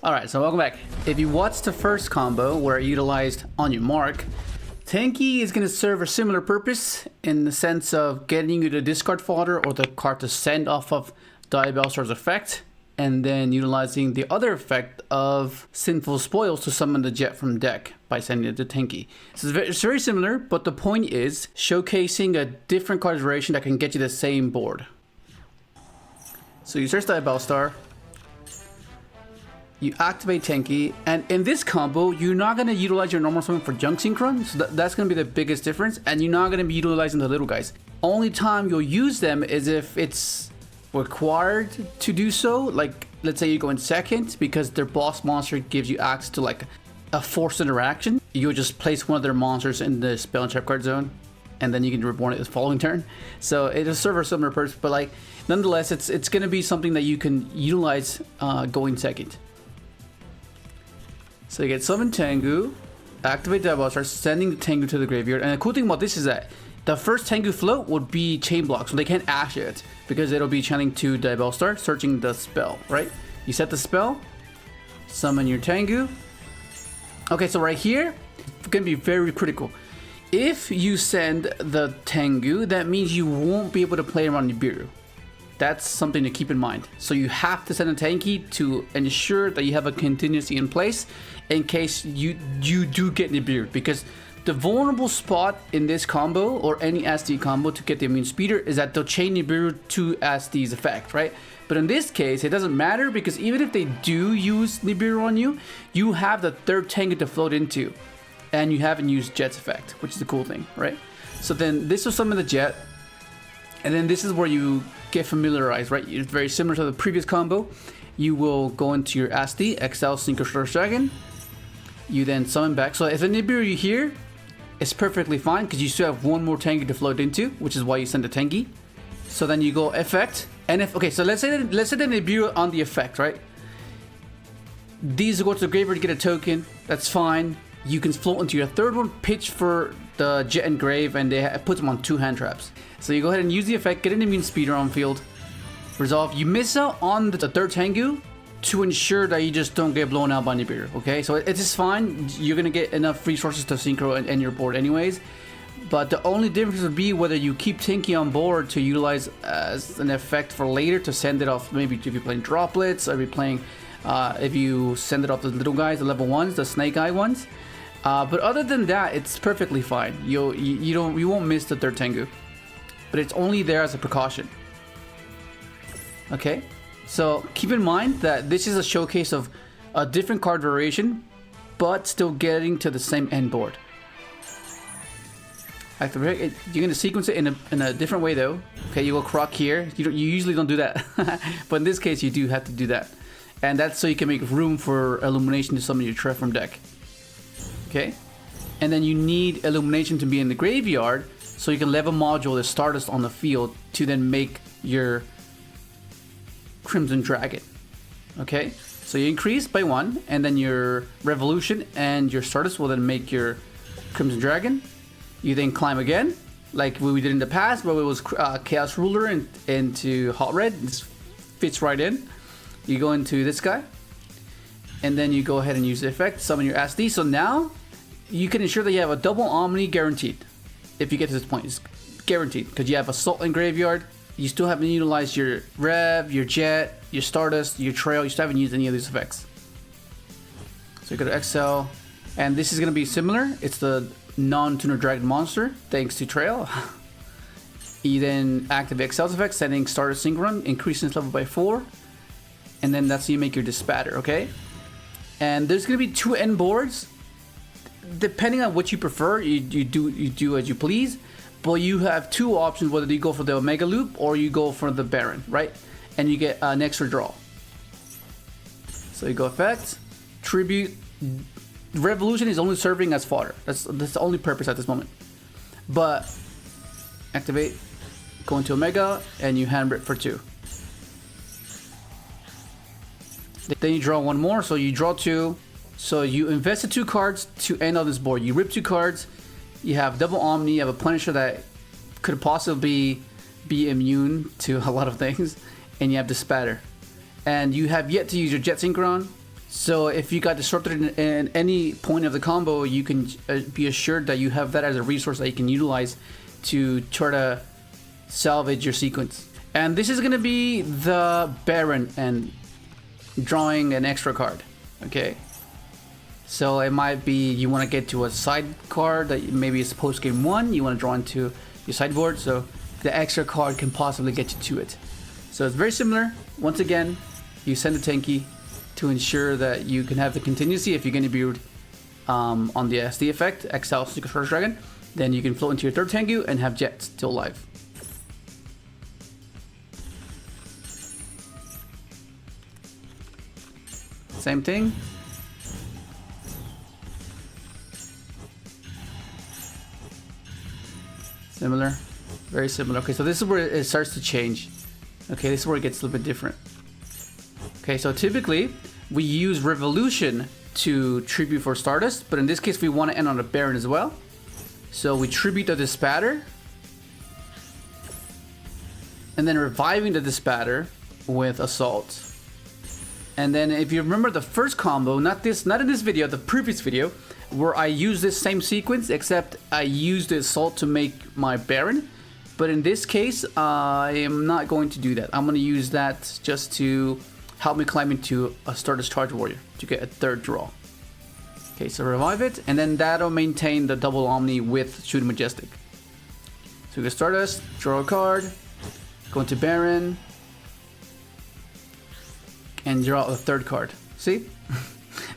Alright, so welcome back. If you watched the first combo where I utilized On Your Mark, Tenki is going to serve a similar purpose in the sense of getting you the discard fodder or the card to send off of DIABELLSTAR's effect, and then utilizing the other effect of Sinful Spoils to summon the jet from deck by sending it to Tenki. So it's very similar, but the point is showcasing a different card duration that can get you the same board. So you search DIABELLSTAR, you activate Tenki, and in this combo, you're not going to utilize your normal summon for Junk Synchron, so that's going to be the biggest difference, and you're not going to be utilizing the little guys. Only time you'll use them is if it's required to do so, like let's say you go in second because their boss monster gives you access to like a forced interaction. You'll just place one of their monsters in the spell and trap card zone, and then you can reborn it the following turn. So it'll serve a similar purpose, but like nonetheless, it's going to be something that you can utilize going second. So you get Summon Tengu, activate DIABELLSTAR, sending the Tengu to the graveyard. And the cool thing about this is that the first Tengu float would be chain block, so they can't ash it because it'll be channeling to DIABELLSTAR, searching the spell, right? You set the spell, summon your Tengu. Okay, so right here, it's gonna be very critical. If you send the Tengu, that means you won't be able to play around Nibiru. That's something to keep in mind. So you have to send a Tenki to ensure that you have a contingency in place in case you do get Nibiru, because the vulnerable spot in this combo or any SD combo to get the immune speeder is that they'll chain Nibiru to SD's effect, right? But in this case, it doesn't matter because even if they do use Nibiru on you, you have the third Tengu to float into, and you haven't used Jet's effect, which is the cool thing, right? So then this will summon the Jet, and then this is where you get familiarized, right? It's very similar to the previous combo. You will go into your SD, Excel, Synchron Dragon. You then summon back. So if a Nibiru here, it's perfectly fine because you still have one more Tenki to float into, which is why you send the Tenki. So then you go effect, and if okay, so let's say the Nibiru on the effect, right? These go to the graveyard to get a token. That's fine. You can float into your third one, pitch for the Jet and Grave, and it puts them on 2 hand traps. So you go ahead and use the effect, get an immune speeder on field, resolve. You miss out on the third Tengu to ensure that you just don't get blown out by Nibiru, okay? So it is fine. You're gonna get enough resources to synchro and your board anyways. But the only difference would be whether you keep Tenki on board to utilize as an effect for later to send it off, maybe if you're playing droplets, or if you're playing, if you send it off the little guys, the level 1s, the snake eye ones. But other than that, it's perfectly fine. You won't miss the third Tengu, but it's only there as a precaution. Okay, so keep in mind that this is a showcase of a different card variation, but still getting to the same end board. Activate. You're gonna sequence it in a different way though. Okay, you go croc here. You usually don't do that, but in this case you do have to do that, and that's so you can make room for Illumination to summon your Trap from deck. Okay, and then you need Illumination to be in the graveyard so you can level module the Stardust on the field to then make your Crimson Dragon. Okay, so you increase by 1, and then your Revolution and your Stardust will then make your Crimson Dragon. You then climb again, like we did in the past, where it was Chaos Ruler into Hot Red. This fits right in. You go into this guy, and then you go ahead and use the effect, summon your SD. So now you can ensure that you have a double Omni guaranteed. If you get to this point, it's guaranteed because you have Assault in graveyard. You still haven't utilized your Rev, your Jet, your Stardust, your Trail. You still haven't used any of these effects. So you go to Excel, and this is going to be similar. It's the non-tuner dragon monster, thanks to Trail. You then activate Excel's effect, setting Stardust Synchron, increasing its level by 4, and then that's how you make your Dispatter, okay? And there's going to be 2 end boards. Depending on what you prefer, you do as you please. But you have 2 options, whether you go for the Omega Loop or you go for the Baron, right? And you get an extra draw. So you go effect, tribute. Revolution is only serving as fodder. That's the only purpose at this moment. But activate, go into Omega, and you hand rip for 2. Then you draw 1 more, so you draw 2. So you invested 2 cards to end on this board. You rip 2 cards. You have double Omni. You have a Punisher that could possibly be immune to a lot of things, and you have Dispatter. And you have yet to use your Jet Synchron, So if you got disrupted in any point of the combo, you can be assured that you have that as a resource that you can utilize to try to salvage your sequence. And this is going to be the Baron and drawing an extra card. Okay. So it might be you want to get to a side card that maybe is post game 1. You want to draw into your sideboard. So the extra card can possibly get you to it. So it's very similar. Once again, you send a Tenki to ensure that you can have the contingency. If you're going to build on the SD effect, Exile Secret First Dragon, then you can float into your third Tengu and have Jet still alive. Same thing. Similar. Very similar. Okay, so this is where it starts to change. Okay, this is where it gets a little bit different. Okay, so typically we use Revolution to tribute for Stardust, but in this case we want to end on a Baron as well. So we tribute the Dispatter, and then reviving the Dispatter with Assault. And then if you remember the first combo, not in this video, the previous video, where I used this same sequence, except I used the Assault to make my Baron. But in this case, I am not going to do that. I'm going to use that just to help me climb into a Stardust Charge Warrior to get a third draw. Okay, so revive it, and then that'll maintain the double Omni with Shooting Majestic. So we get Stardust, draw a card, go into Baron, and draw a third card. See?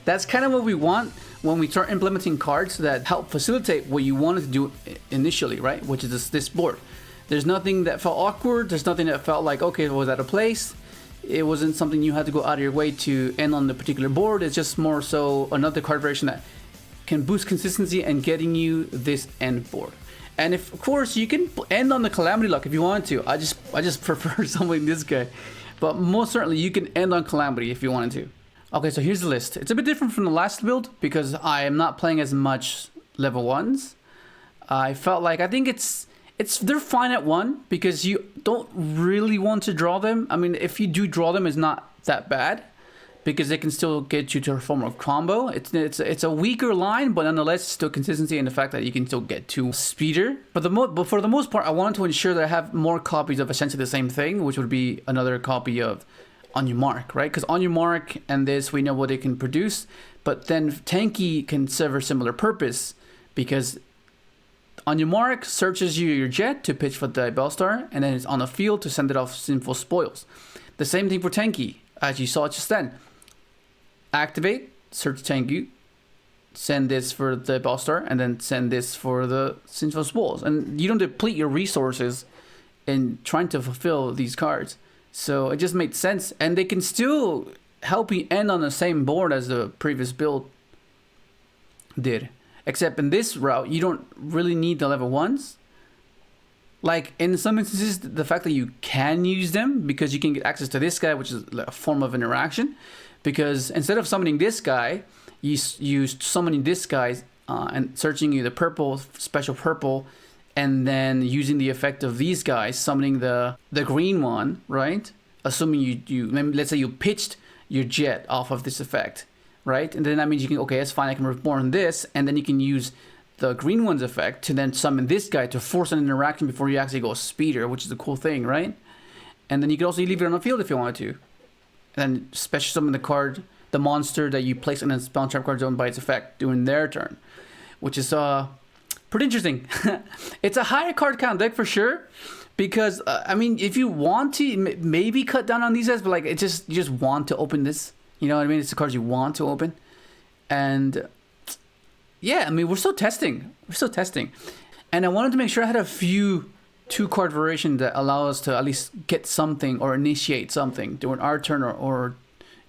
That's kind of what we want when we start implementing cards that help facilitate what you wanted to do initially, right? Which is this board. There's nothing that felt awkward. There's nothing that felt like, okay, it was out of place. It wasn't something you had to go out of your way to end on the particular board. It's just more so another card variation that can boost consistency and getting you this end board. And if, of course, you can end on the Calamity Luck if you want to. I just prefer something this guy. But most certainly you can end on Calamity if you wanted to. Okay, so here's the list. It's a bit different from the last build because I am not playing as much level 1s. I felt like, I think they're fine at 1 because you don't really want to draw them. I mean, if you do draw them, it's not that bad because they can still get you to a form of combo. It's a weaker line, but nonetheless, still consistency in the fact that you can still get to speeder. But for the most part, I wanted to ensure that I have more copies of essentially the same thing, which would be another copy of On Your Mark, right? Because On Your Mark and this, we know what it can produce, but then Tenki can serve a similar purpose because On Your Mark searches your jet to pitch for the DIABELLSTAR, and then it's on the field to send it off Sinful Spoils. The same thing for Tenki, as you saw just then. Activate, search Tenki, send this for the DIABELLSTAR, and then send this for the Sinful Spoils. And you don't deplete your resources in trying to fulfill these cards. So it just made sense, and they can still help you end on the same board as the previous build did. Except in this route, you don't really need the level 1s. Like in some instances, the fact that you can use them because you can get access to this guy, which is a form of interaction. Because instead of summoning this guy, you summoning this guy and searching you the purple, special purple, and then using the effect of these guys, summoning the green one, right? Assuming let's say you pitched your jet off of this effect. Right? And then that means you can, okay, that's fine, I can reborn this, and then you can use the green one's effect to then summon this guy to force an interaction before you actually go speeder, which is a cool thing, right? And then you can also leave it on the field if you wanted to. And then special summon the monster that you place in a spell trap card zone by its effect during their turn, which is pretty interesting. It's a higher card count deck for sure, because, I mean, if you want to, maybe cut down on these guys, but like, you just want to open this. You know what I mean? It's the cards you want to open. And yeah, I mean, we're still testing. And I wanted to make sure I had a few 2-card variations that allow us to at least get something or initiate something during our turn or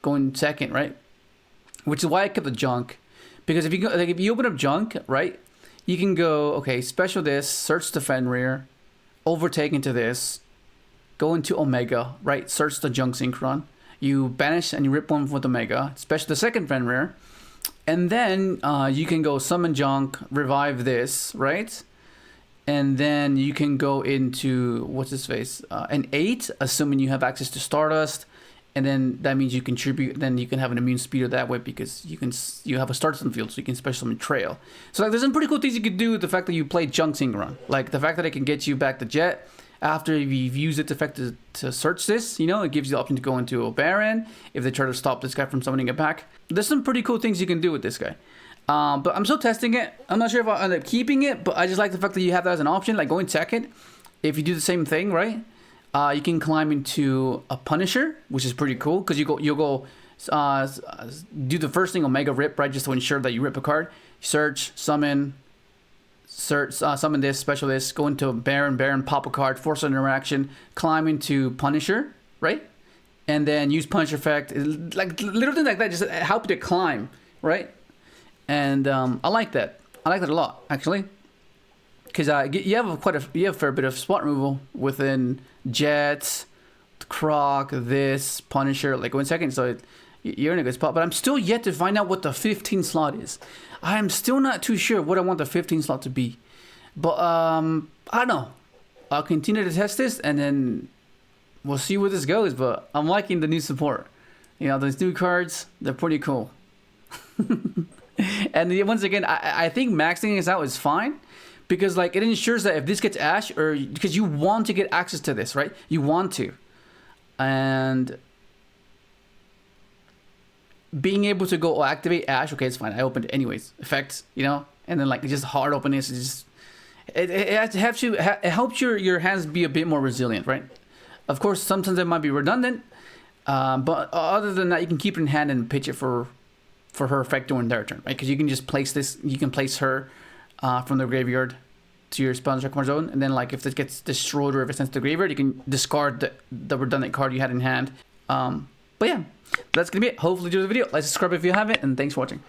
going second, right? Which is why I kept the junk. Because if you open up junk, right, you can go, okay, special this, search the Fenrir, overtake into this, go into Omega, right, search the junk Synchron. You banish and you rip one with Omega, especially the second Fenrir. And then you can go summon junk, revive this, right? And then you can go into, what's his face? An 8, assuming you have access to Stardust. and then that means you contribute. Then you can have an immune speeder that way because you have a Stardust on the field, so you can special summon Trail. So like, there's some pretty cool things you could do with the fact that you play Junk Synchron, like the fact that it can get you back to Jet after you've used its effect to search this. You know, it gives you the option to go into a Baron if they try to stop this guy from summoning it back. There's some pretty cool things you can do with this guy. But I'm still testing it. I'm not sure if I'll end up keeping it, but I just like the fact that you have that as an option. Like going second, if you do the same thing, right? You can climb into a Punisher, which is pretty cool because you'll go do the first thing, Omega Rip, right? Just to ensure that you rip a card. Search, summon this, special this, go into Baron, pop a card, force an interaction, climb into Punisher, right? And then use Punisher effect, like little things like that, just help you to climb, right? And I like that. I like that a lot, actually. Because you have a fair bit of spot removal within Jet, Croc, this, Punisher, like 1 second, so you're in a good spot. But I'm still yet to find out what the 15 slot is. I am still not too sure what I want the 15 slot to be. But I don't know. I'll continue to test this and then we'll see where this goes. But I'm liking the new support. You know, those new cards, they're pretty cool. And once again, I think maxing this out is fine. Because like it ensures that if this gets Ash, or because you want to get access to this, right? You want to. And being able to go activate Ash, okay, it's fine. I opened it anyways. Effects, you know? And then like just hard open this, it's just it helps your hands be a bit more resilient, right? Of course, sometimes it might be redundant. But other than that, you can keep it in hand and pitch it for her effect during their turn, right? Because you can just place this, you can place her from the graveyard to your spell check zone, and then like if it gets destroyed or if it's sent to the graveyard, you can discard the redundant card you had in hand. But yeah, that's gonna be it. Hopefully, do the video. Like, subscribe if you haven't, and thanks for watching.